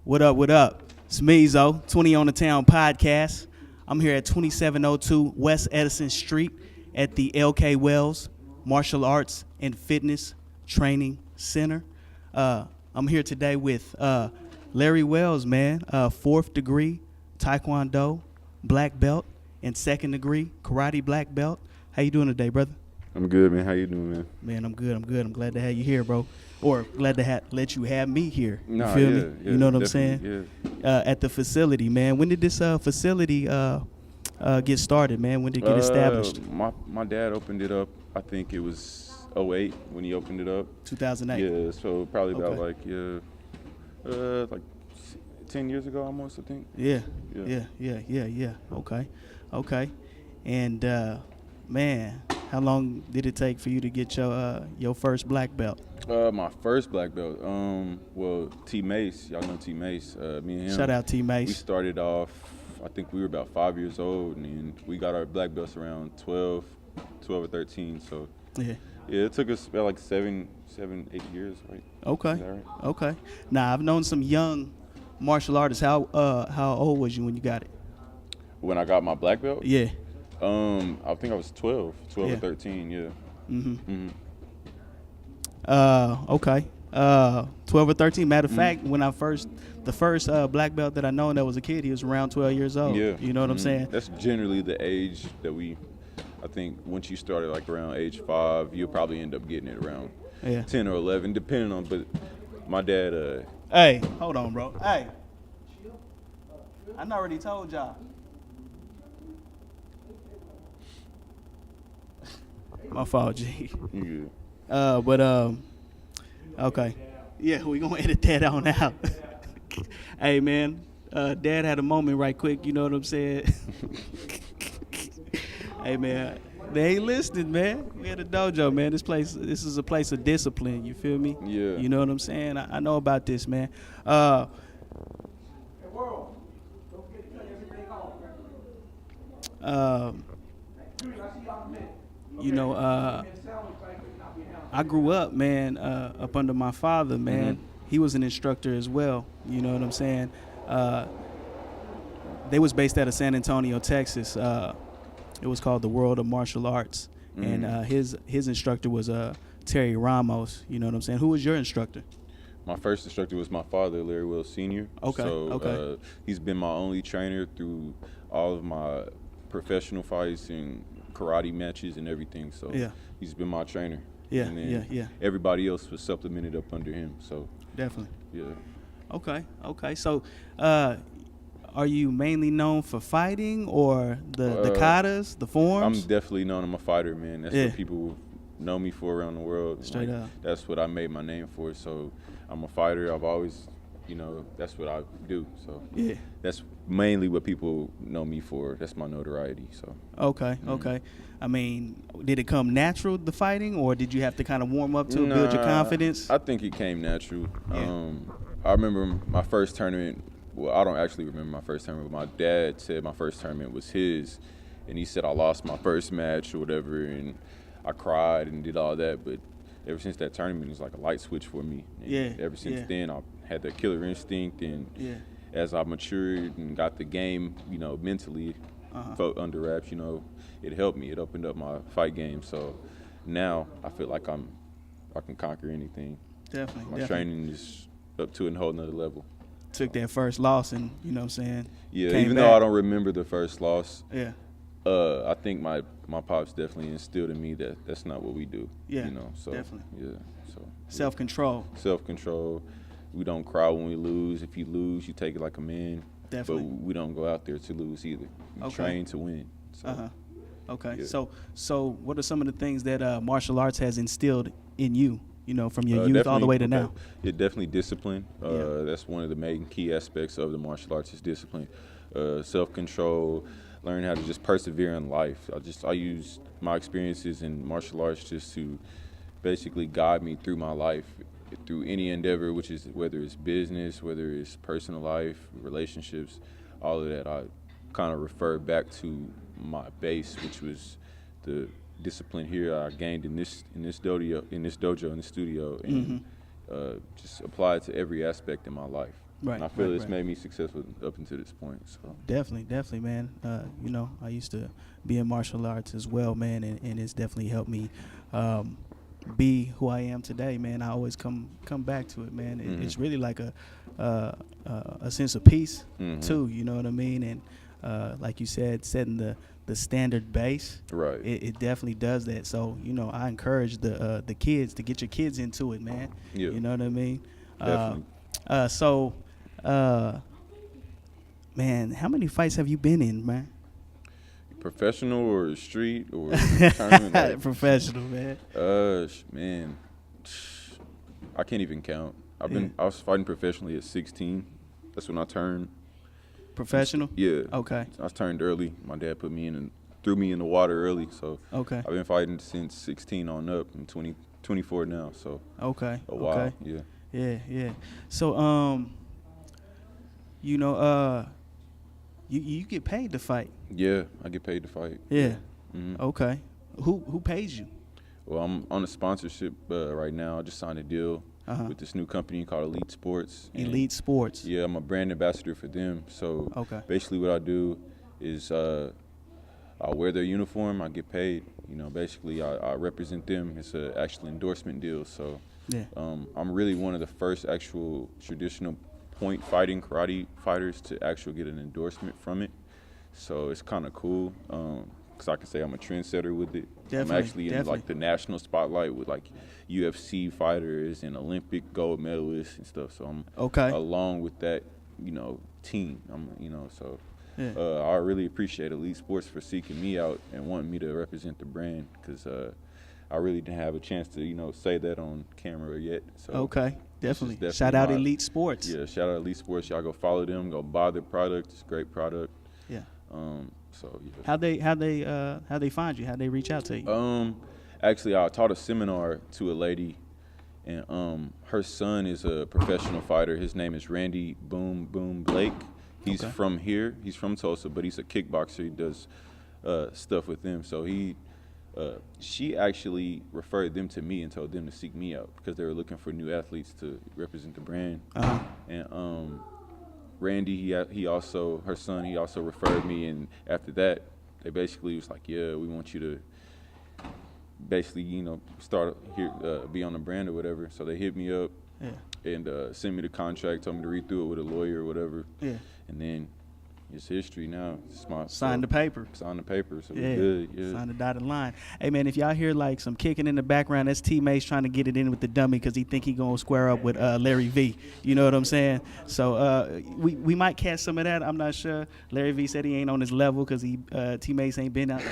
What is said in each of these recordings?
What up, what up? It's Meezo, 20 on the Town podcast. I'm here at 2702 West Edison Street at the LK Wells Martial Arts and Fitness Training Center. I'm here today with Larryy Wells, man, fourth degree Taekwondo black belt and second degree karate black belt. How you doing today, brother? I'm good, man. How you doing, man? Man, I'm good. I'm glad to have you here, bro. Or glad to let you have me here. You Nah, feel yeah, me? yeah, You know what I'm saying? Yeah. At the facility, man. When did this facility get started, man? When did it get established? My dad opened it up. I think it was '08 when he opened it up. 2008. Yeah, so probably about Okay. like 10 years ago almost, I think. Yeah. Yeah. Okay. And man, how long did it take for you to get your first black belt? My first black belt. Well, T Mace, y'all know T Mace. Me and him. Shout out T Mace. We started off. I think we were about 5 years old, and we got our black belts around 12 or 13. So Yeah. yeah, it took us about like 7, 8 years, right? Okay. Is that right? Okay. Now I've known some young martial artists. How old was you when you got it? When I got my black belt, Yeah. I think I was 12 Yeah. or 13. Yeah. Okay. 12 or 13. Matter of fact, when the first black belt that I known that was a kid, he was around 12 years old. Yeah. You know what I'm saying? That's generally the age that I think once you started like around age 5, you'll probably end up getting it around Yeah. 10 or 11, depending on. But my dad, Hey, hold on, bro. Hey. I done already told y'all. My fault, G. yeah. Okay. Yeah, we gonna edit that on out. Hey, man, Dad had a moment right quick. You know what I'm saying? Hey, man, they ain't listening, man. We at a dojo, man. This is a place of discipline. You feel me? Yeah. You know what I'm saying? I know about this, man. You know, I grew up, man, up under my father, man. He was an instructor as well. You know what I'm saying? They was based out of San Antonio, Texas. It was called the World of Martial Arts. And his instructor was Terry Ramos. You know what I'm saying? Who was your instructor? My first instructor was my father, Larryy Wells Sr. Okay, So okay. He's been my only trainer through all of my professional fights and karate matches and everything. So Yeah. he's been my trainer. Yeah, And then yeah. everybody else was supplemented up under him. So Definitely. yeah. Okay. So, are you mainly known for fighting or the katas, the I'm forms? definitely known. I'm a fighter, man. That's Yeah. what people know me for around the world. Straight Like, up. That's what I made my name for. So I'm a fighter. I've always, that's what I do. So Yeah. that's mainly what people know me for. That's my notoriety. So Okay. I mean, did it come natural, the fighting, or did you have to kind of warm up to it, build your confidence? I think it came natural. Yeah. I remember my first tournament. Well, I don't actually remember my first tournament, but my dad said my first tournament was his, and he said I lost my first match or whatever, and I cried and did all that. But ever since that tournament, it was like a light switch for me. And Yeah, ever since yeah. then, I had that killer instinct, and Yeah. as I matured and got the game, mentally felt under wraps, it helped me. It opened up my fight game. So now I feel like I can conquer anything. Definitely. My training is up to a whole nother level. Took that first loss and, you know what I'm saying? Yeah, came even back. though I don't remember the first loss, Yeah. I think my pops definitely instilled in me that that's not what we do. Yeah, So definitely. Yeah. So Self-control. self-control. We don't cry when we lose. If you lose, you take it like a man. Definitely. But we don't go out there to lose either. We Okay. train to win. So, Okay. Yeah. So what are some of the things that martial arts has instilled in you, from your youth all the definitely- way to now? It definitely discipline. Yeah. That's one of the main key aspects of the martial arts is discipline. Self-control, learn how to just persevere in life. I use my experiences in martial arts just to basically guide me through my life, through any endeavor, which is whether it's business, whether it's personal life, relationships, all of that. I kind of refer back to my base, which was the discipline here I gained in this dojo, in the studio, and just apply it to every aspect in my life. Right. And I feel right, it's right. made me successful up until this point. So Definitely, man. You know, I used to be in martial arts as well, man, and it's definitely helped me be who I am today, man. I always come back to it, man. It's really like a sense of peace too. You know what I mean? And like you said, setting the standard base. right. It definitely does that. So you know, I encourage the kids to get your kids into it, man. Yeah. You know what I mean? Definitely. So, man, how many fights have you been in, man? Professional or street or tournament? Like, Professional, man. Man, I can't even count. I was fighting professionally at 16. That's when I turned. Professional? Yeah. Okay. I turned early. My dad put me in and threw me in the water early. So Okay. I've been fighting since 16 on up. I'm 24 now. So Okay. a while. Okay. Yeah. Yeah. So, you know, you get paid to fight. Yeah, I get paid to fight. Yeah. hmm Okay. Who pays you? Well, I'm on a sponsorship right now. I just signed a deal with this new company called Elite Sports. And Elite Sports. yeah, I'm a brand ambassador for them. So Okay. basically what I do is I wear their uniform. I get paid. You know, basically I represent them. It's an actual endorsement deal. So Yeah. I'm really one of the first actual traditional point fighting karate fighters to actually get an endorsement from it. So it's kind of cool because I can say I'm a trendsetter with it. Definitely, I'm actually in definitely. like the national spotlight with like UFC fighters and Olympic gold medalists and stuff. So I'm Okay. along with that, you know, team. So Yeah. I really appreciate Elite Sports for seeking me out and wanting me to represent the brand because I really didn't have a chance to, you know, say that on camera yet. So Okay. this is Definitely. Shout out my- Elite Sports. Yeah, shout out Elite Sports. Y'all go follow them. Go buy their product. It's a great product. Yeah. So yeah. How they find you? How they reach out to you? Actually, I taught a seminar to a lady, and her son is a professional fighter. His name is Randy Boom Boom Blake. He's Okay. from here. He's from Tulsa, but he's a kickboxer. He does stuff with them. So she actually referred them to me and told them to seek me out because they were looking for new athletes to represent the brand. And Randy, he also, her son, he also referred me, and after that, they basically was like, yeah, we want you to basically, you know, start here, be on the brand or whatever. So they hit me up Yeah. and sent me the contract, told me to read through it with a lawyer or whatever. Yeah. And then it's history now. Sign the paper. Sign the paper, so Yeah. we're good. Yeah. Sign the dotted line. Hey man, if y'all hear like some kicking in the background, that's teammates trying to get it in with the dummy because he think he gonna square up with Larry V. You know what I'm saying? So we might catch some of that. I'm not sure. Larry V said he ain't on his level because he teammates ain't been out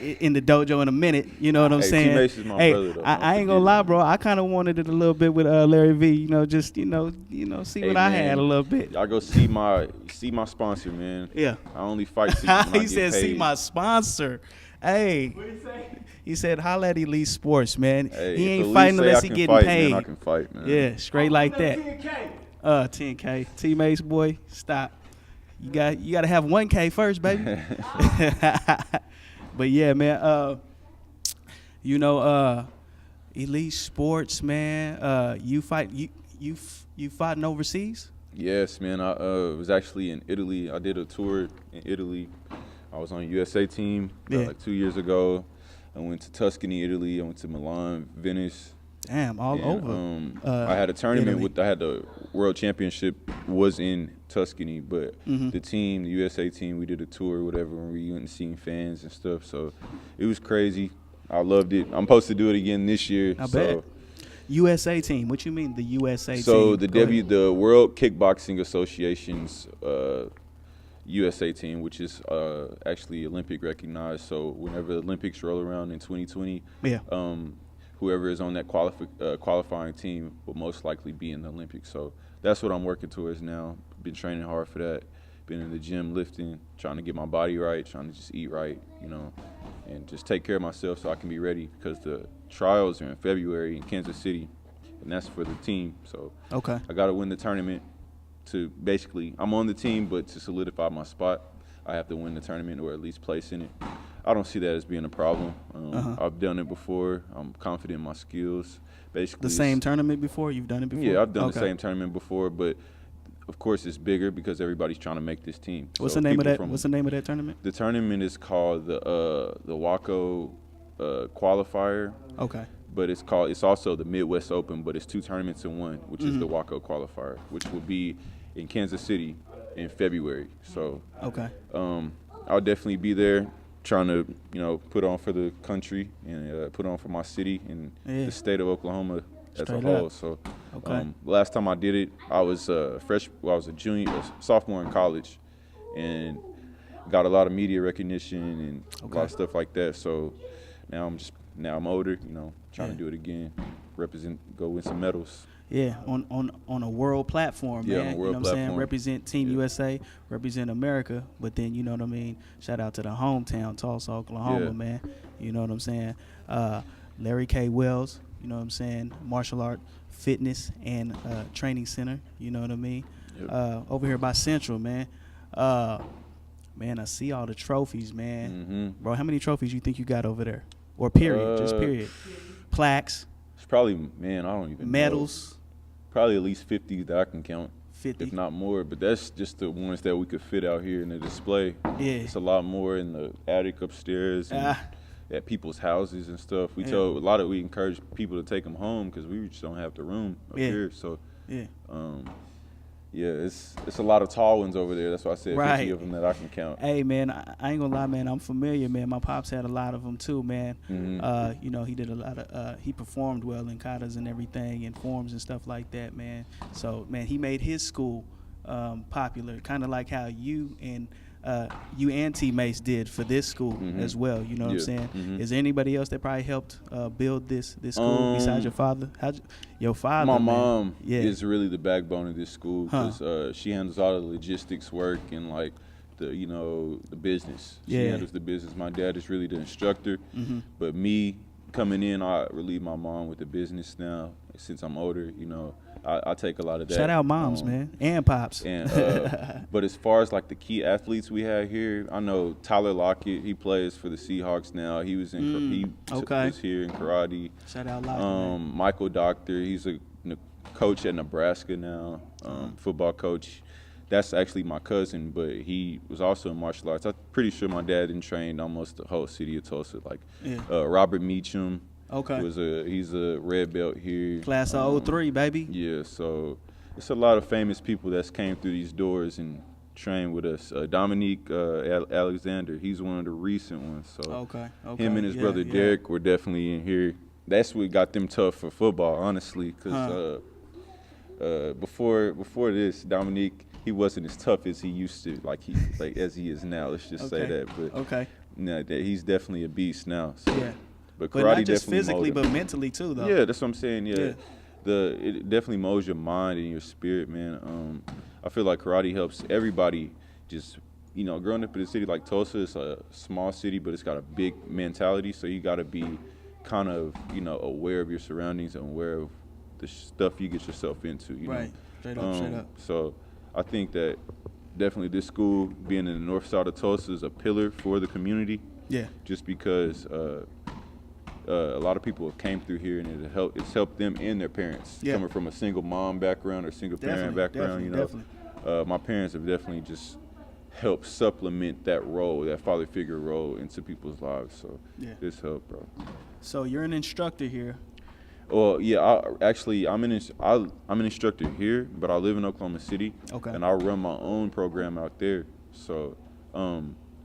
in the dojo in a minute. You know what I'm Hey, saying? teammates is my Hey, brother, though. I ain't gonna lie, bro. I kind of wanted it a little bit with Larry V. You know, just see Hey, what I man, had a little bit. Y'all go see my sponsor, man. Yeah. I only fight when I He get said, paid. "See my sponsor." Hey, What did he say? he said, "Holla at Elite Sports, man. Hey, he if ain't Elite fighting say unless I he can getting fight, paid." Man, I can fight, man. Yeah, straight like that. 10K. 10K teammates, boy. Stop. You got to have 1K first, baby. But yeah, man. You know, Elite Sports, man. You fighting overseas? Yes, man. I was actually in Italy. I did a tour in Italy. I was on a USA team like 2 years ago. I went to Tuscany, Italy. I went to Milan, Venice. Damn, all And, over. I had a tournament Italy. I had the World Championship was in Tuscany, but the team, the USA team, we did a tour, whatever, and we went and seen fans and stuff. So it was crazy. I loved it. I'm supposed to do it again this year. I so. bet. USA team. What you mean the USA team? So the Go ahead. the World Kickboxing Association's USA team, which is actually Olympic recognized. So whenever the Olympics roll around in 2020, Yeah. whoever is on that qualifying team will most likely be in the Olympics. So that's what I'm working towards now. Been training hard for that. Been in the gym lifting, trying to get my body right, trying to just eat right, you know, and just take care of myself so I can be ready because the trials are in February in Kansas City, and that's for the team. So Okay. I got to win the tournament to basically, I'm on the team, but to solidify my spot, I have to win the tournament or at least place in it. I don't see that as being a problem. I've done it before. I'm confident in my skills. Basically, The same tournament before? You've done it before? Yeah, I've done Okay. the same tournament before, but of course, it's bigger because everybody's trying to make this team. What's So the name of people that? from- What's the name of that tournament? The tournament is called the Waco Qualifier, Okay. but it's also the Midwest Open, but it's 2 tournaments in one, which is the Waco Qualifier, which will be in Kansas City in February. So Okay. I'll definitely be there trying to, put on for the country and put on for my city and Yeah. the state of Oklahoma as Straight a whole. up. So Okay. last time I did it, I was I was a sophomore in college, and got a lot of media recognition and a lot of stuff like that. So now I'm older, trying to do it again, go win some medals. Yeah, on a world platform, Yeah, man. on a world you know what I'm saying? platform. Represent Team USA, represent America, but then you know what I mean. Shout out to the hometown, Tulsa, Oklahoma, Yeah. man. You know what I'm saying? Larryy K. Wells, you know what I'm saying? Martial art, fitness, and training center. You know what I mean? Yep. Over here by Central, man. Man, I see all the trophies, man. Mm-hmm. Bro, how many trophies you think you got over there? Or period, just period. Plaques, It's probably, man, I don't even know. medals, Probably at least 50 that I can count, 50. if not more. But that's just the ones that we could fit out here in the display. Yeah. It's a lot more in the attic upstairs and at people's houses and stuff. We encourage people to take them home because we just don't have the room up here. So, Yeah. it's a lot of tall ones over there. That's why I said 50 Right. of them that I can count. Hey, man, I ain't gonna lie, man. I'm familiar, man. My pops had a lot of them too, man. Mhm. He did a lot of. He performed well in katas and everything, and forms and stuff like that, man. So, man, he made his school popular, kind of like how you and teammates did for this school as well. You know what I'm saying? Is there anybody else that probably helped build this school besides your father? Your father? My man? mom Yeah. is really the backbone of this school because she handles all the logistics work and like the business. She Yeah. handles the business. My dad is really the instructor, but me coming in, I relieve my mom with the business now. Since I'm older, I take a lot of that. Shout out moms, man, and pops. And but as far as like the key athletes we have here, I know Tyler Lockett. He plays for the Seahawks now. He was was here in karate. Shout out Lockett, man. Michael Doctor. He's a coach at Nebraska now. Football coach. That's actually my cousin, but he was also in martial arts. I'm pretty sure my dad didn't train almost the whole city of Tulsa. Like Robert Meacham. Okay. He's a red belt here. Class of 03, baby. Yeah, so it's a lot of famous people that's came through these doors and trained with us. Dominique Alexander, he's one of the recent ones. So Okay. him and his brother Derek were definitely in here. That's what got them tough for football, honestly, because before this, Dominique, he wasn't as tough as he used to, as he is now. Let's just say that. But he's definitely a beast now. So. Yeah. But But karate not just definitely physically, molded but him. mentally too, though. Yeah, that's what I'm saying. Yeah. Yeah. It definitely molds your mind and your spirit, man. I feel like karate helps everybody just, growing up in a city like Tulsa, it's a small city, but it's got a big mentality. So you got to be kind of, aware of your surroundings and aware of the stuff you get yourself into, Right. Straight up. So I think that definitely this school, being in the north side of Tulsa, is a pillar for the community. Yeah. Just because a lot of people came through here and it's helped them and their parents. Yeah. Coming from a single mom background or single parent background, Definitely. my parents have definitely just helped supplement that role, that father figure role into people's lives. So it's helped, bro. So you're an instructor here. Well, yeah, I'm an instructor here, but I live in Oklahoma City. Okay. And I run my own program out there. So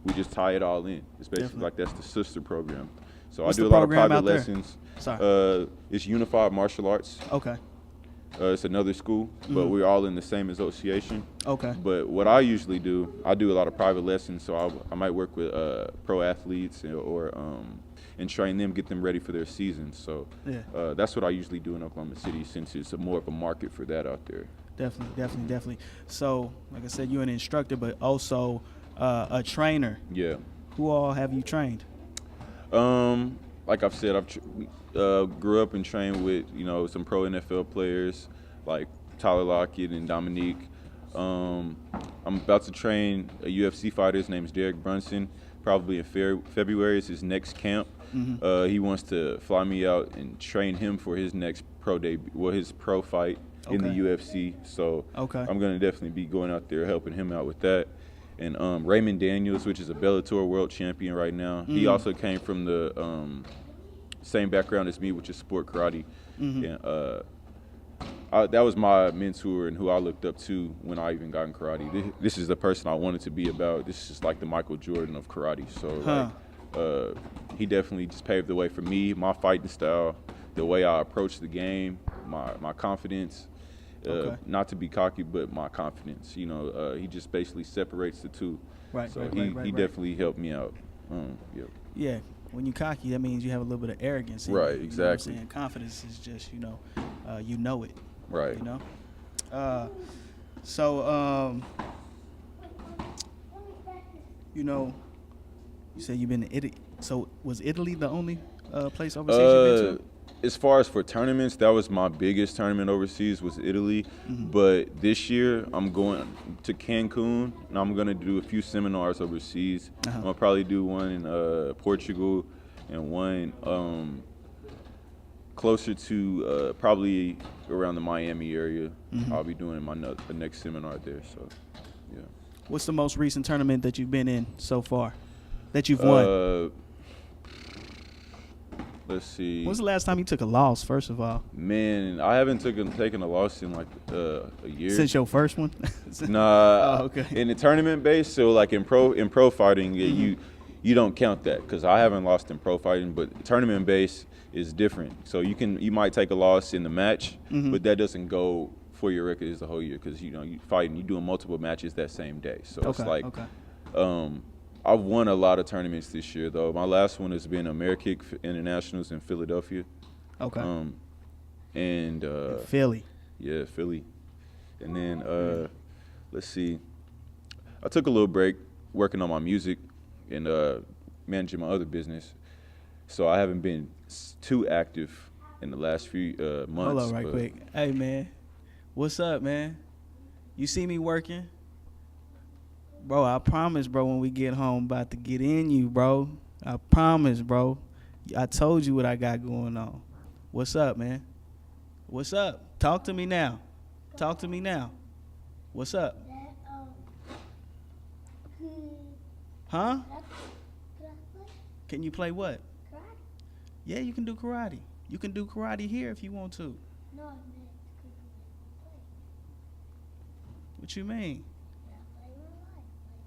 we just tie it all in. It's basically like that's the sister program. So What's I do the a lot of program private out there? lessons. Sorry. It's Unified Martial Arts. Okay. It's another school, but we're all in the same association. Okay. But what I usually do, I do a lot of private lessons. So I might work with pro athletes and train them, get them ready for their season. So that's what I usually do in Oklahoma City, since it's more of a market for that out there. Definitely. So, like I said, you're an instructor, but also a trainer. Yeah. Who all have you trained? Like I've said, grew up and trained with some pro NFL players like Tyler Lockett and Dominique. I'm about to train a UFC fighter. His name is Derek Brunson. Probably in February is his next camp. He wants to fly me out and train him for his next pro debut, his pro fight. in the Okay. UFC. So Okay. I'm gonna definitely be going out there helping him out with that. And Raymond Daniels, which is a Bellator world champion right now, he also came from the same background as me, which is sport karate. And that was my mentor and who I looked up to when I even got in karate. This is the person I wanted to be about. This is like the Michael Jordan of karate. So he definitely just paved the way for me, my fighting style, the way I approach the game, my confidence. Not to be cocky, but my confidence. You know, he just basically separates the two. Right. So right, he right. definitely helped me out. Yeah. When you cocky, that means you have a little bit of arrogance. In Right, you, you know what I'm exactly. saying? Confidence is just, you know it. Right. You know. So you know, you said you've been to Italy. So was Italy the only place overseas you've been to? As far as for tournaments, that was my biggest tournament overseas was Italy. But this year, I'm going to Cancun, and I'm going to do a few seminars overseas. I'm going to probably do one in Portugal and one closer to probably around the Miami area. I'll be doing the next seminar there. So, yeah. What's the most recent tournament that you've been in so far that you've won? Let's see. When's the last time you took a loss, first of all? Man, I haven't taken a loss in like a year. Since your first one? Nah. Oh, okay. In the tournament base, so like in pro fighting, you don't count that because I haven't lost in pro fighting. But tournament base is different. So you might take a loss in the match, but that doesn't go for your record as the whole year because you fighting, you doing multiple matches that same day. So it's like, I've won a lot of tournaments this year, though. My last one has been Amerikick Internationals in Philadelphia. Okay. And Philly. Yeah, Philly. And then let's see. I took a little break working on my music and managing my other business, so I haven't been too active in the last few months. Hold on right quick. Hey, man. What's up, man? You see me working? Bro, I promise, bro, when we get home, about to get in you, bro. I promise, bro. I told you what I got going on. What's up, man? What's up? Talk to me now. Talk to me now. What's up? Huh? Can you play what? Yeah, you can do karate. You can do karate here if you want to. No, What you mean?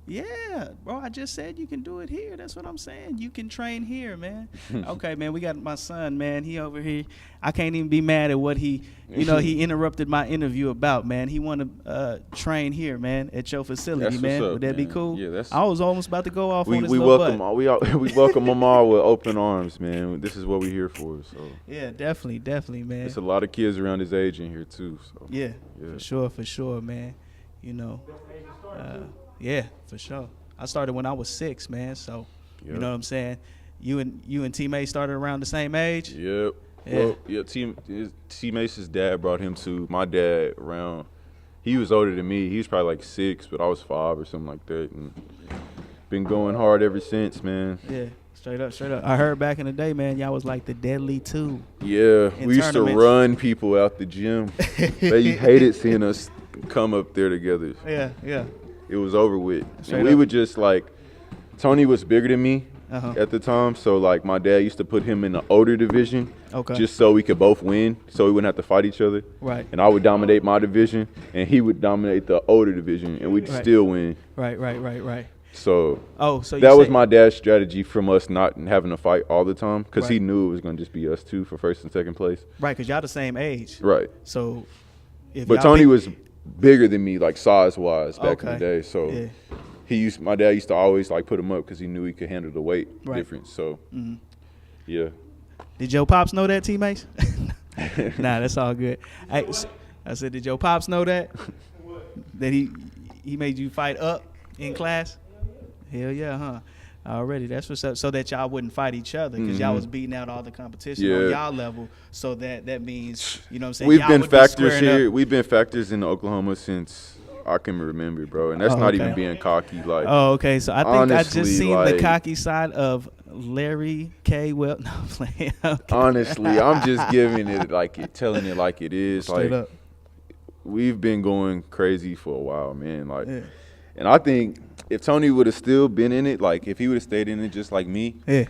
Yeah, bro, I just said you can do it here. That's what I'm saying. You can train here, man. Okay, man, we got my son, man. He over here. I can't even be mad at what he interrupted my interview about, man. He want to train here, man, at your facility, That's man. what's up, Would that be man. cool? Yeah, that's. I was almost about to go off on We his we little welcome butt. all we welcome them all with open arms, man. This is what we're here for. So Yeah, definitely, man. it's a lot of kids around his age in here too. So Yeah, Yeah. for sure, man. You know, yeah, for sure. I started when I was 6, man. So, you Yep. know what I'm saying. You and teammates started around the same age. Yep. Yeah. Well, yeah. Teammates' dad brought him to my dad around. He was older than me. He was probably like 6, but I was 5 or something like that. And been going hard ever since, man. Yeah, straight up. I heard back in the day, man, y'all was like the Deadly Two. Yeah, In we used to tournaments. run people out the gym. They hated seeing us come up there together. Yeah. It was over with. Straight And we up. would just like, Tony was bigger than me Uh-huh. at the time, so like my dad used to put him in the older division, Okay. just so we could both win, so we wouldn't have to fight each other. Right. And I would dominate my division, and he would dominate the older division, and we'd Right. still win. Right. So Oh, so you that was say- my dad's strategy from us not having to fight all the time, because he Right. knew it was going to just be us two for first and second place. right, because y'all the same age. Right. So, if But y'all Tony big- was bigger than me, like size-wise, back in the Okay. day. So Yeah. my dad used to always like put him up because he knew he could handle the weight Right. difference. So, Mhm. yeah. Did your pops know that, teammates? Nah, that's all good. I said, did your pops know that? That he made you fight up in class? Hell yeah, huh? Already, that's what's up. So that y'all wouldn't fight each other because y'all was beating out all the competition on Yeah. y'all level. So that means, you know what I'm saying? We've y'all been would be factors squaring here. up. We've been factors in Oklahoma since I can remember, bro. And that's Oh, not okay. even being cocky. Like, Oh, okay. So I think I honestly, just seen like- the cocky side of Larry K. Well, no, I'm playing. Okay. honestly, I'm just giving it telling it like it is. Straight like, up. we've been going crazy for a while, man. Like, Yeah. and I think if Tony would have still been in it, like if he would have stayed in it just like me, Yeah.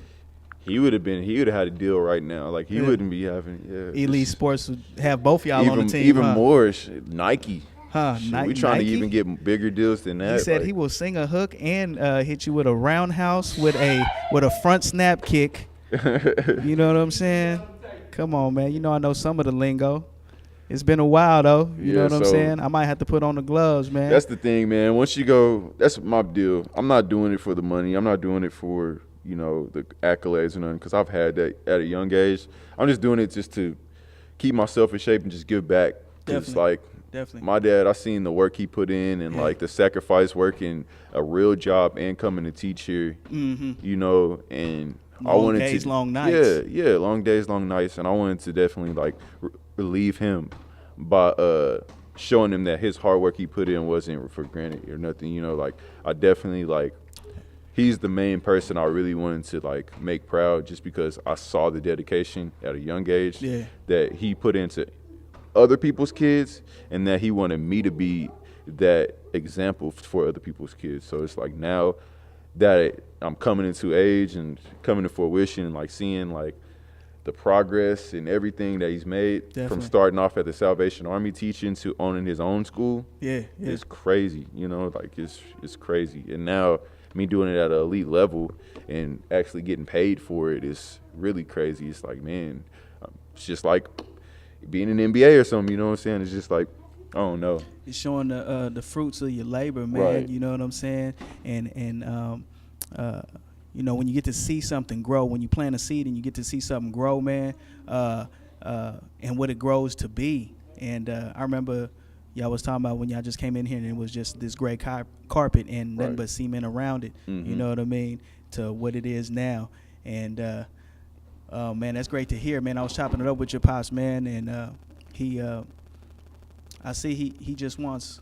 he would have had a deal right now. Like he Yeah. wouldn't be having Elite Sports would have both y'all on the team. even huh? more Nike. Huh? Shit, we trying to even get bigger deals than that. He said like, he will sing a hook and hit you with a roundhouse with a front snap kick. You know what I'm saying? Come on, man. You know I know some of the lingo. It's been a while though. You know what I'm saying? I might have to put on the gloves, man. That's the thing, man. Once you go, that's my deal. I'm not doing it for the money. I'm not doing it for the accolades or nothing, because I've had that at a young age. I'm just doing it just to keep myself in shape and just give back. Because Definitely. my dad, I seen the work he put in and like the sacrifice, working a real job and coming to teach here. Mm-hmm. And long days, long nights. Yeah, long days, long nights, and I wanted to definitely like relieve him by showing him that his hard work he put in wasn't for granted or nothing. Like I definitely like. He's the main person I really wanted to like make proud, just because I saw the dedication at a young age that he put into other people's kids, and that he wanted me to be that example for other people's kids. So it's like now that I'm coming into age and coming to fruition and like seeing like the progress and everything that he's made from starting off at the Salvation Army teaching to owning his own school. It's crazy, like it's crazy. And now me doing it at an elite level and actually getting paid for it is really crazy. It's like, man, it's just like being in the NBA or something, you know what I'm saying? It's just like, I don't know. It's showing the fruits of your labor, man. Right. You know what I'm saying? And when you get to see something grow, when you plant a seed and you get to see something grow, man, and what it grows to be. And I remember y'all was talking about when y'all just came in here and it was just this gray carpet and nothing but cement around it. Mm-hmm. You know what I mean? To what it is now. And man, that's great to hear, man. I was chopping it up with your pops, man, and I see he just wants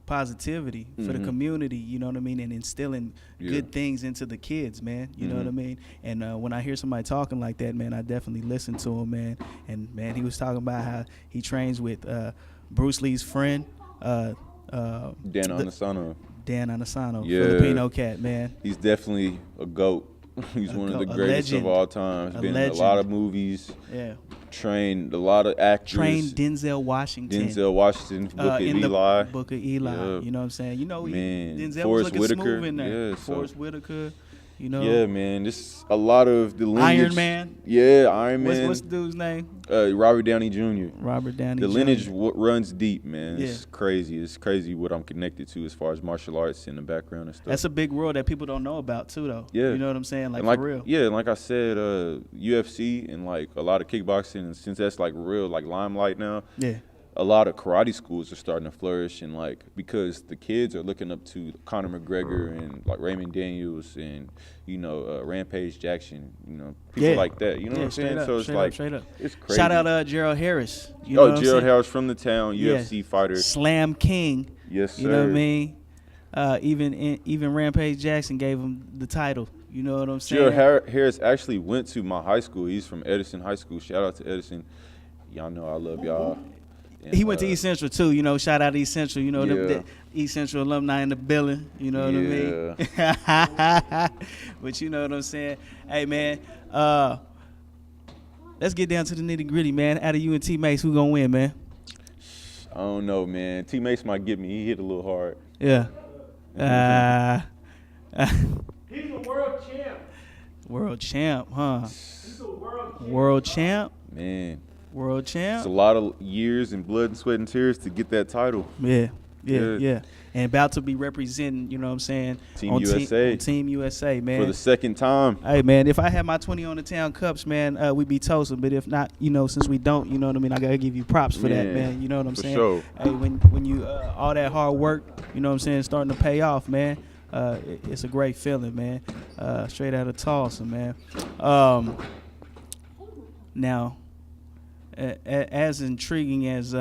positivity for the community, you know what I mean, and instilling good things into the kids, man, you know what I mean. And when I hear somebody talking like that, man, I definitely listen to him, man. And man, he was talking about how he trains with Bruce Lee's friend, Dan Anasano, Filipino cat, man. He's definitely a GOAT. He's one of the greatest of all time. He's been in a lot of movies. Yeah. Trained a lot of actors. Trained Denzel Washington. Book of Eli. Book of Eli. Yep. You know what I'm saying? Man. Denzel Forrest was looking Whitaker. smooth in there. Yeah, Forrest Whitaker. Yeah, man. This a lot of the lineage. Iron Man. Yeah, Iron Man. What's the dude's name? Robert Downey Jr. Robert Downey The Jr. lineage runs deep, man. It's crazy. It's crazy what I'm connected to as far as martial arts in the background and stuff. That's a big world that people don't know about too, though. Yeah. You know what I'm saying? Like for real. Yeah, like I said, UFC and like a lot of kickboxing, and since that's like real like limelight now. Yeah. A lot of karate schools are starting to flourish, and like because the kids are looking up to Conor McGregor and like Raymond Daniels and Rampage Jackson, people like that. You know what I'm saying? So it's like it's crazy. Shout out Gerald Harris. You know Gerald Harris from the town, UFC fighter, Slam King. Yes, sir. You know what I mean? Even Rampage Jackson gave him the title. You know what I'm saying? Gerald Harris actually went to my high school. He's from Edison High School. Shout out to Edison. Y'all know I love y'all. And, he went to East Central too, shout out East Central, the East Central alumni in the building, you know what I mean? But you know what I'm saying? Hey man, let's get down to the nitty gritty, man. Out of you and T Mace, who gonna win, man? I don't know, man. T Mace might get me. He hit a little hard. Yeah. He's a world champ. World champ, huh? He's a world champ. World champ? Man. World champ. It's a lot of years and blood and sweat and tears to get that title. Yeah. And about to be representing, you know what I'm saying? Team USA. Team USA, man. For the second time. Hey, man, if I had my 20 on the town cups, man, we'd be toasting. But if not, since we don't, you know what I mean? I got to give you props for that, man. You know what I'm saying? Sure. Hey, when you, all that hard work, you know what I'm saying, starting to pay off, man. It's a great feeling, man. Straight out of Tulsa, man. Now, as intriguing as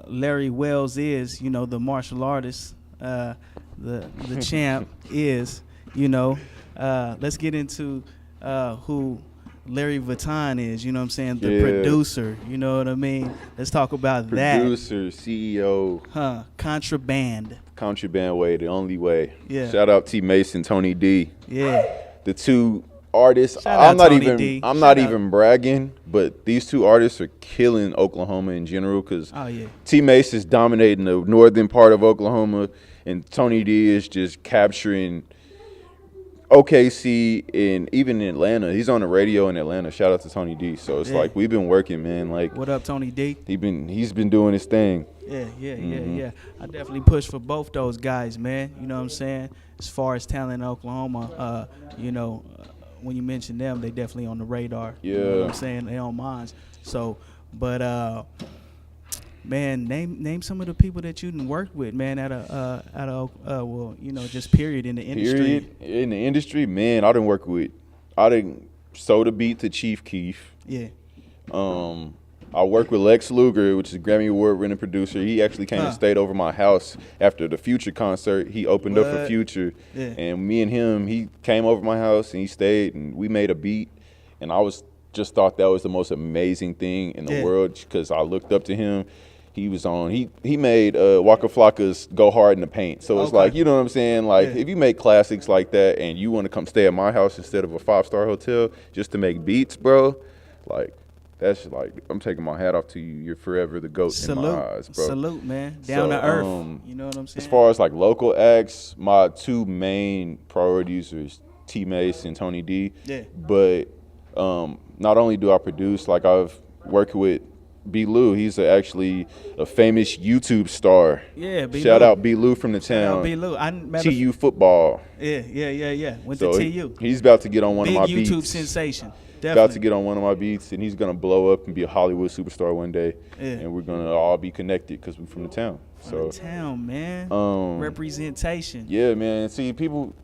Larry Wells is, the martial artist, the champ is, let's get into who Larry Vuitton is, you know what I'm saying? The Yeah. producer, you know what I mean? Let's talk about Producer, CEO, that. Contraband. Contraband way, the only way. Yeah. Shout out T Mason, Tony D. Yeah. The two artists. Shout out I'm not Tony even D. I'm Shout not out. even bragging, but these two artists are killing Oklahoma in general because Oh, yeah. T Mace is dominating the northern part of Oklahoma, and Tony D is just capturing OKC and even in Atlanta. He's on the radio in Atlanta. Shout out to Tony D. So it's Yeah. like we've been working, man. Like What up, Tony D? he's been doing his thing. Yeah. I definitely push for both those guys, man. You know what I'm saying? As far as talent in Oklahoma, when you mention them, they definitely on the radar. You know what Yeah. I'm saying? They on minds. So, but man, name some of the people that you done worked with, man, just period in the industry. Period. In the industry, man, I didn't sow the beat to Chief Keef. Yeah. I worked with Lex Luger, which is a Grammy Award winning producer. He actually came and stayed over my house after the Future concert. He opened up for What? Future. Yeah. And me and him, he came over my house and he stayed and we made a beat. And I just thought that was the most amazing thing in the Yeah. world because I looked up to him. He was on, he made Waka Flocka's Go Hard in the Paint. So it's Okay. like, you know what I'm saying? Like, Yeah. if you make classics like that and you want to come stay at my house instead of a 5-star hotel just to make beats, bro, like, that's like, I'm taking my hat off to you. You're forever the GOAT in my eyes, bro. Salute, man. Down to So, earth. You know what I'm saying? As far as like local acts, my two main priorities are T Mace and Tony D. Yeah. But not only do I produce, like I've worked with B. Lou. He's actually a famous YouTube star. Yeah, B. Shout Lou. out B. Lou from the Shout out town. B. Lou. I met TU football. Yeah. Went So to TU. he's about to get on one Big of my YouTube beats. sensation. About to Definitely. get on one of my beats, and he's gonna blow up and be a Hollywood superstar one day. Yeah. And we're gonna all be connected because we're from the town. So Town, man. um, Representation. yeah, man. See,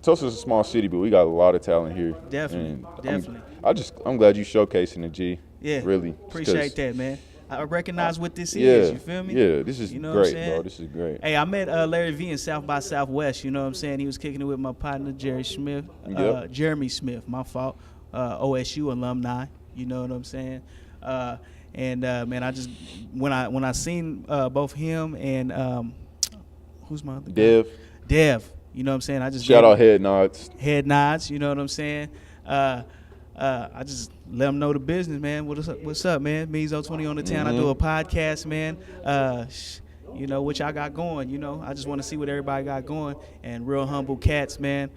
Tulsa's a small city, but we got a lot of talent here. Definitely, And definitely. I'm glad you showcasing it, G. Yeah. Really. Appreciate that, man. I recognize what this Yeah. is. You feel me? Yeah, this is You know what I'm great, saying? bro. This is great. Hey, I met Larry V in South by Southwest. You know what I'm saying? He was kicking it with my partner Jerry Smith, Yep. Jeremy Smith. My fault. OSU alumni. You know what I'm saying? Man, I just when I seen both him and who's my other guy? Dev. You know what I'm saying? I just Shout gave out Head Nods. head nods. You know what I'm saying? I just let them know the business, man. What's up, man? Meezo 20 on the town. I do a podcast, man. What y'all got going. You know, I just want to see what everybody got going. And real humble cats, man.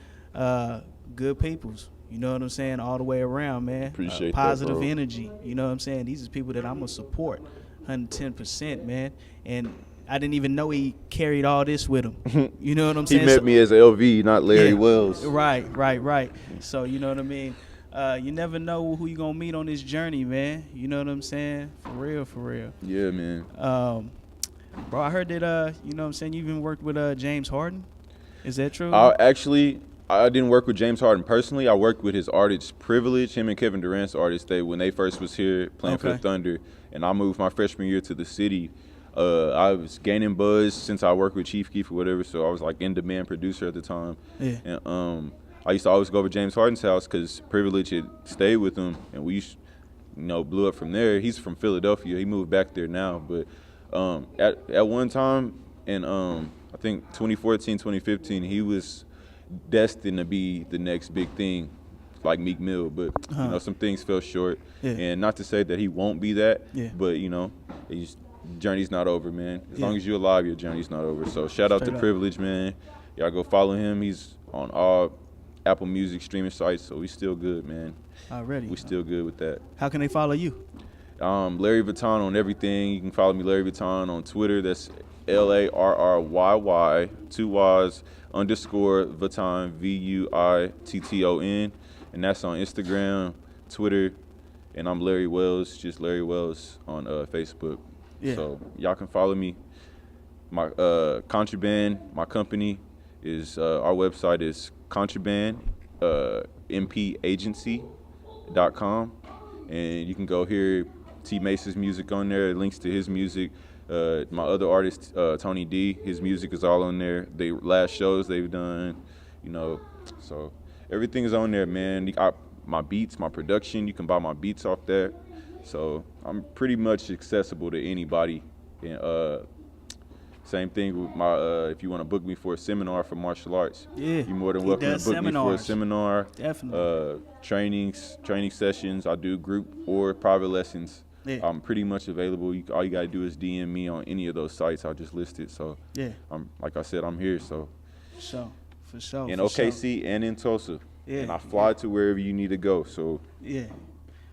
Good peoples. You know what I'm saying? All the way around, man. Appreciate that, positive bro. energy. You know what I'm saying? These are people that I'm going to support 110%, man. And I didn't even know he carried all this with him. You know what I'm He saying? met me as LV, not Larry Yeah. Wells. Right. So, you know what I mean? You never know who you going to meet on this journey, man. You know what I'm saying? For real. Yeah, man. Bro, I heard that, you know what I'm saying, you even worked with James Harden. Is that true? I didn't work with James Harden personally. I worked with his artist Privilege, him and Kevin Durant's artist. When they first was here playing for the Okay. Thunder, and I moved my freshman year to the city. I was gaining buzz since I worked with Chief Keef or whatever, so I was like in-demand producer at the time. Yeah. And I used to always go over to James Harden's house because Privilege had stayed with him, and we, blew up from there. He's from Philadelphia. He moved back there now, but at one time in I think 2014, 2015, he was destined to be the next big thing, like Meek Mill, but some things fell short. Yeah. And not to say that he won't be that, Yeah. but journey's not over, man. As Yeah. long as you're alive, your journey's not over. So shout out Straight to up. Privilege, man. Y'all go follow him. He's on all Apple Music streaming sites, so we still good, man. Already. We still good with that. How can they follow you? Larry Vuitton on everything. You can follow me, Larry Vuitton, on Twitter. That's LARRYY, 2 Ys, _ Vuitton, VUITTON. And that's on Instagram, Twitter, and I'm Larry Wells, just Larry Wells on Facebook. Yeah. So y'all can follow me. My Contraband, my company, is our website is Contraband, MPAgency.com. And you can go hear T Mace's music on there. It links to his music. My other artist, Tony D, his music is all on there. The last shows they've done, so everything is on there, man. my beats, my production. You can buy my beats off there. So I'm pretty much accessible to anybody. And same thing with my if you want to book me for a seminar for martial arts, you're more than welcome to book me for a seminar. Definitely. Training sessions. I do group or private lessons. Yeah. I'm pretty much available. All you gotta do is DM me on any of those sites I just listed. So yeah, like I said, I'm here. So for sure. In OKC and in Tulsa. Yeah. And I fly to wherever you need to go. So yeah,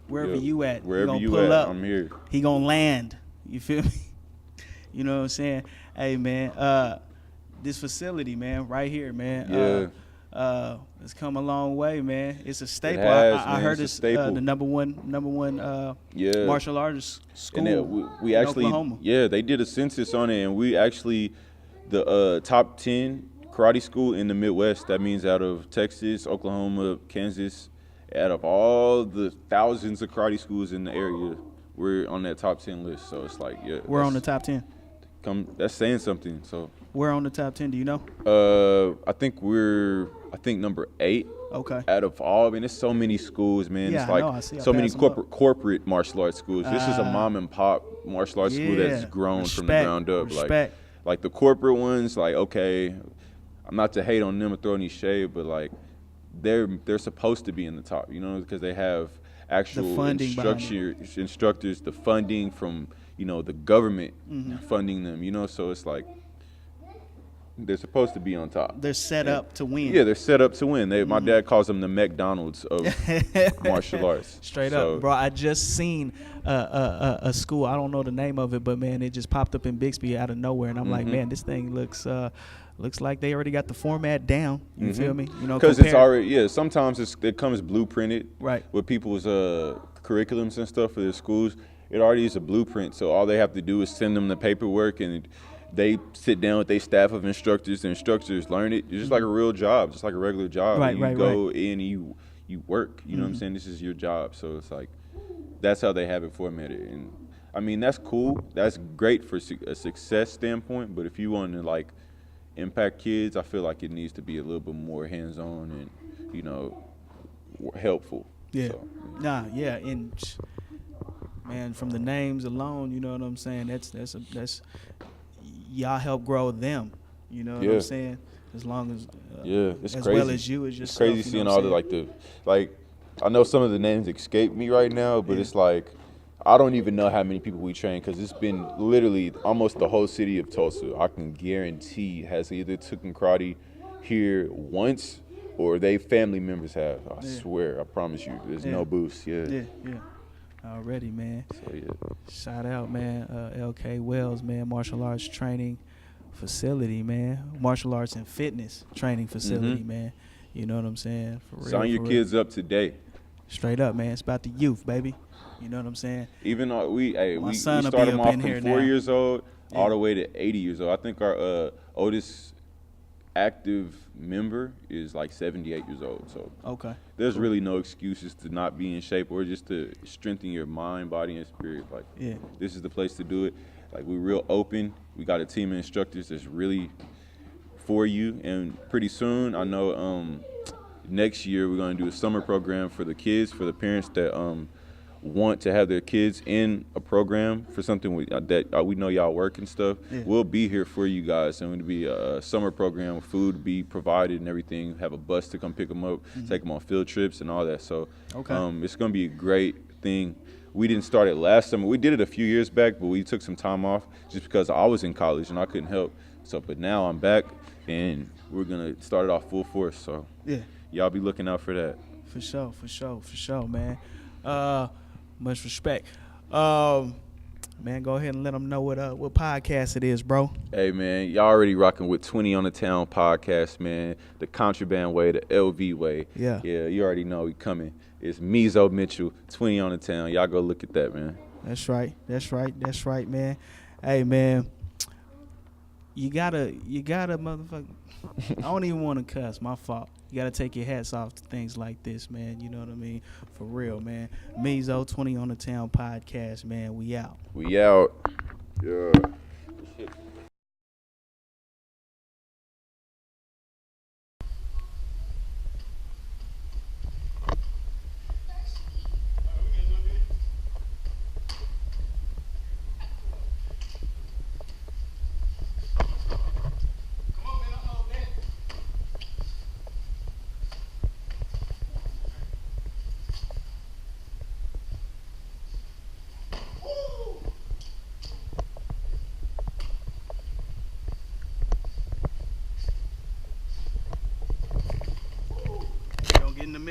wherever you at, wherever you pull at, up. I'm here. He gonna land. You feel me? You know what I'm saying? Hey man, this facility, man, right here, man. Yeah. It's come a long way, man. It's a staple. I heard it's the number one martial artist school. And we actually, Oklahoma. Yeah, they did a census on it, and we actually the top 10 karate school in the Midwest. That means out of Texas, Oklahoma, Kansas, out of all the thousands of karate schools in the area, we're on that top 10 list. So it's like, yeah, we're on the top 10. That's saying something. So we're on the top 10. Do you know? I think number 8. Okay. Out of all, I mean, there's so many schools, man. Yeah, it's like I know. so many corporate martial arts schools. This is a mom and pop martial arts school that's grown from the ground up. Like the corporate ones, like, okay, I'm not to hate on them or throw any shade, but like they're supposed to be in the top, you know, because they have actual instructors, the funding from, you know, the government funding them, you know, so it's like they're supposed to be on top. They're set up to win. Yeah, they're set up to win. My dad calls them the McDonald's of martial arts. Straight up, bro. I just seen a school. I don't know the name of it, but man, it just popped up in Bixby out of nowhere, and I'm like, man, this thing looks like they already got the format down. You feel me? You know, because it's already Sometimes it comes blueprinted, right, with people's curriculums and stuff for their schools. It already is a blueprint, so all they have to do is send them the paperwork, and they sit down with their staff of instructors. The instructors learn it. It's just like a real job, just like a regular job. Right, you go in and you work. You know what I'm saying? This is your job. So it's like that's how they have it formatted. And I mean, that's cool. That's great for a success standpoint. But if you want to like impact kids, I feel like it needs to be a little bit more hands-on and, you know, helpful. Yeah. So, yeah. And man, from the names alone, you know what I'm saying? That's y'all help grow them. You know what I'm saying? As long as it's as crazy. Well as you as yourself. It's crazy seeing all the I know some of the names escape me right now, but it's like I don't even know how many people we train because it's been literally almost the whole city of Tulsa. I can guarantee has either taken karate here once or they family members have. I swear, I promise you, there's no boost. Yeah. Already, man. So Shout out, man. LK Wells, man. Martial arts training facility, man. Martial arts and fitness training facility, man. You know what I'm saying? For real. Sign your kids up today. Straight up, man. It's about the youth, baby. You know what I'm saying? Even we start be them up off in here from 4 now. years old all the way to 80 years old. I think our oldest active member is like 78 years old. So there's really no excuses to not be in shape or just to strengthen your mind, body, and spirit. Like this is the place to do it. Like we're real open. We got a team of instructors that's really for you. And pretty soon, I know next year we're going to do a summer program for the kids, for the parents that want to have their kids in a program for something that we know y'all work and stuff. We'll be here for you guys, and it'll be a summer program, food be provided and everything, have a bus to come pick them up, take them on field trips and all that. So it's going to be a great thing. We didn't start it last summer. We did it a few years back, but we took some time off just because I was in college and I couldn't help. So, but now I'm back, and we're going to start it off full force. So y'all be looking out for that. For sure, man. Much respect. Man, go ahead and let them know what podcast it is, bro. Hey, man, y'all already rocking with 20 on the Town podcast, man. The Contraband way, the LV way. Yeah, you already know we coming. It's Meezo Mitchell, 20 on the Town. Y'all go look at that, man. That's right, man. Hey, man, you gotta motherfucker. I don't even want to cuss. My fault. You got to take your hats off to things like this, man. You know what I mean? For real, man. Meezo, 20 on the Town podcast, man. We out. Yeah.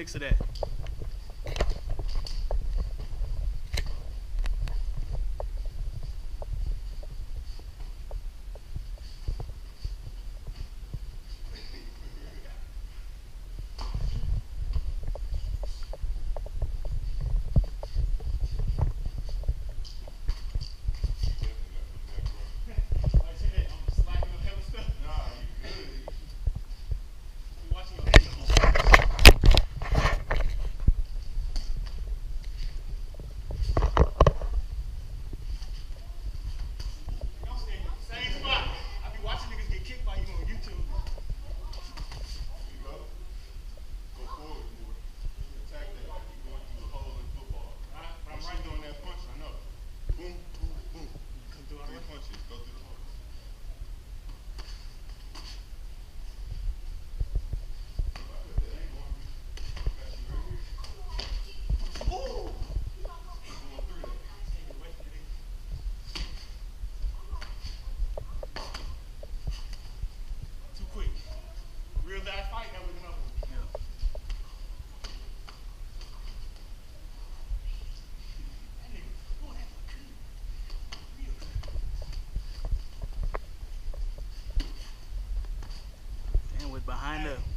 mix of that.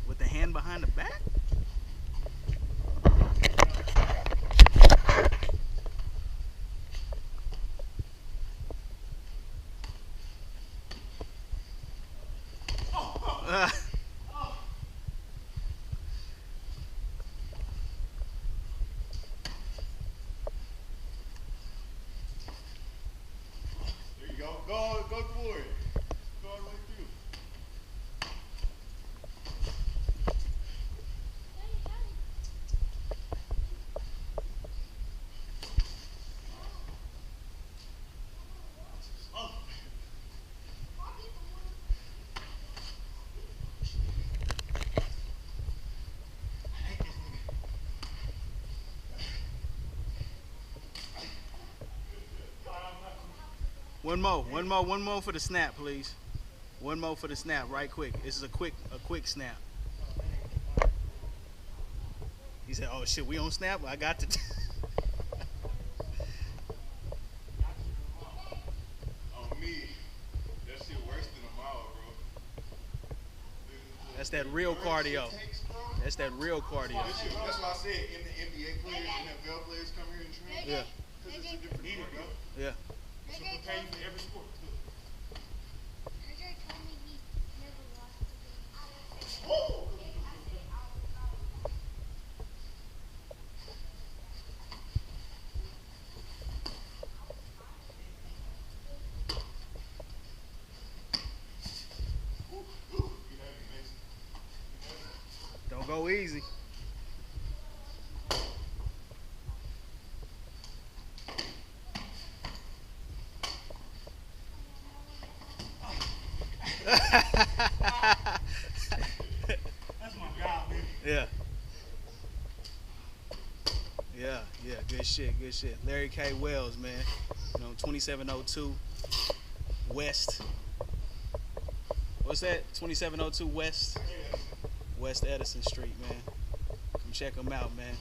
With the hand behind the back. There you go. Go for it. Go all the way through. One more for the snap, please. One more for the snap, right quick. This is a quick snap. He said, "Oh shit, we on snap? I got to." On me, that shit worse than a mile, bro. That's that real cardio. That's that real cardio. That's why I said in the NBA players, NFL players come here and train. Yeah. Because it's a different sport, bro. Yeah. It's to prepare you for every sport. Don't go easy. That's my guy, baby. Yeah. Yeah, good shit. Larry K. Wells, man. 2702 West. What's that? 2702 West Edison Street, man. Come check them out, man.